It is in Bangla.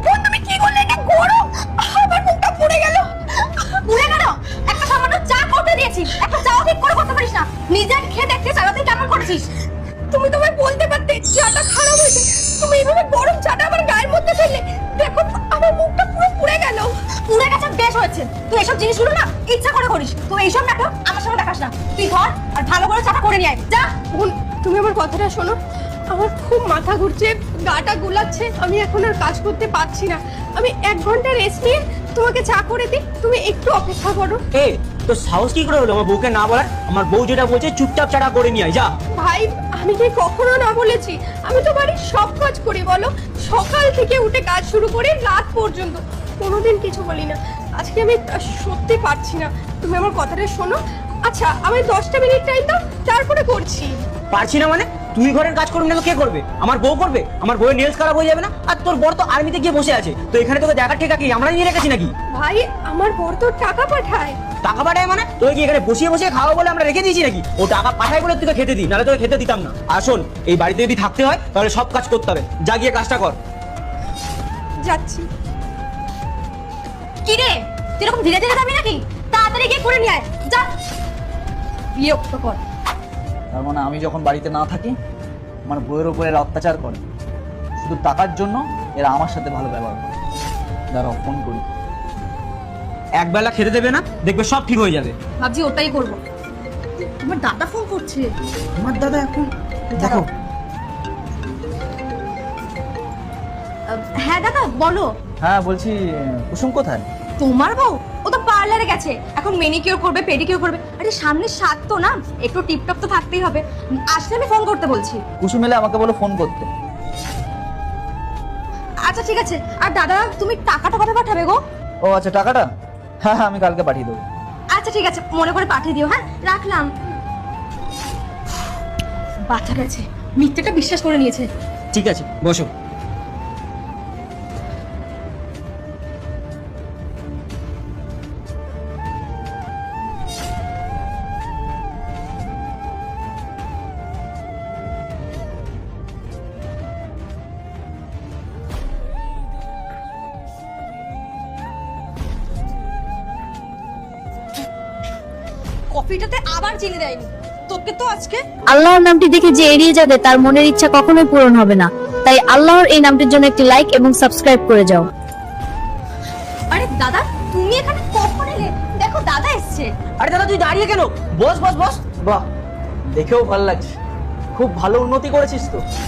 বোন তুমি কি করলে? এটা গরম, আমার মুখটা পুড়ে গেল। পুড়ে গেল? একটা সামান্য চা করতে দিয়েছিস, একটা চাও ঠিক করে করতে পারিস না। নিজে খেয়ে দেখতে সারাদিন কেমন করেছিস। তুমি তোমায় বলতে পারতে চাটা খারাপ হয়েছে, তুমি এইভাবে গরম চাটা আমার গায়ের মধ্যে ফেললে। দেখো আমার মুখটা পুরো পুড়ে গেল। পুড়ে গেছে বেশ হয়েছে, তুই এসব জিনিসগুলো না ইচ্ছা করে করিস। তুই এইসব নাটক আমার সামনে দেখাস না। তুই ঘর আর ভালো করে চাটা করে নিয়ে আয় যা। বোন তুমি আমার কথাটা শোনো, আমার খুব মাথা ঘুরছে, গাটা গুলাচ্ছে, আমি এখন আর কাজ করতে পারছি না। আমি 1 ঘন্টা রেস্ট নিয়ে তোমাকে চা করে দিই, তুমি একটু অপেক্ষা করো। এ তো সাহস কি করে হলো আমার বউকে না বলার? আমার বউ যেটা বলছে চুপচাপ চাটা করে নিয়ে আয় যা। ভাই আমি কি কখনো না বলেছি? আমি তো বাড়ির সব কাজ করি বলো, সকাল থেকে উঠে কাজ শুরু করে রাত পর্যন্ত, কোনোদিন কিছু বলি না। আজকে আমি সত্যি পারছি না, তুমি আমার কথাটা শোনো। আচ্ছা আমি 10টা মিনিট টাইম দাও, তারপরে করছি। পারছি না মানে? তুই ঘরের কাজ করবি না তো কে করবে? আমার বউ করবে? আমার বউয়ের নেলস খারাপ হয়ে যাবে না? আর তোর বর তো আর্মিতে গিয়ে বসে আছে, তো এখানে তোকে জায়গা ঠেকা কি আমরা নিয়ে রেখেছি নাকি? ভাই আমার বর তো টাকা পাঠায়। টাকা পাঠায় মানে? তোকে কি এখানে বসিয়ে বসিয়ে খাওয়া বলে আমরা রেখে দিয়েছি নাকি? ও টাকা পাঠায় বলে তোকে খেতে দিই, নাহলে তোকে খেতে দিতাম না। আর শোন, এই বাড়িতে যদি থাকতে হয় তাহলে সব কাজ করতে হবে। যা গিয়ে কাজটা কর। যাচ্ছি। কি রে তুই এরকম ধীরে ধীরে যাবি নাকি? তাড়াতাড়ি গিয়ে করে নিয়ে আয় যা। বিরক্ত কর। তার মানে আমি যখন বাড়িতে না থাকি আমার বউয়ের উপর এরা অত্যাচার করে, শুধু টাকার জন্য এরা আমার সাথে ভালো ব্যবহার করে। দাঁড়াও ফোন করি। একবেলা খেতে দেবে না, দেখবে সব ঠিক হয়ে যাবে। ভাবছি ওটাই করবো। তোমার দাদা ফোন করছে। আমার দাদা এখন দেখো। হ্যাঁ দাদা বলো। হ্যাঁ বলছি, কুসুম কোথায়? তোমার বউ? ও তো পার্লারে গেছে, এখন মেনিকিউর করবে, পেডিকিউর করবে। আরে সামনে 7 তো না, একটু টিপটপ তো থাকতেই হবে। আসলে আমি ফোন করতে বলছি। কুসুম এলে আমাকে বলো ফোন করতে। আচ্ছা ঠিক আছে। আর দাদা তুমি টাকাটা কবে পাঠাবে গো? ও আচ্ছা, টাকাটা হ্যাঁ হ্যাঁ আমি কালকে পাঠিয়ে দেবো। আচ্ছা ঠিক আছে, মনে করে পাঠিয়ে দিও। হ্যাঁ রাখলাম। বাচ্চা গেছে, মিথ্যেটা বিশ্বাস করে নিয়েছে। ঠিক আছে বসো। কফিটাতে আবার চিনি দেয়নি তোকে তো আজকে। আল্লাহর নামটি দেখে যে এড়িয়ে যাবে তার মনের ইচ্ছা কখনোই পূরণ হবে না। তাই আল্লাহর এই নামটির জন্য একটি লাইক এবং সাবস্ক্রাইব করে যাও। আরে দাদা তুমি এখানে কখন এলে? দেখো দাদা এসছে। আরে দাদা তুই দাঁড়িয়ে কেন? বস বস বস। বাহ, দেখেও ভালো লাগছে, খুব ভালো উন্নতি করেছিস তো।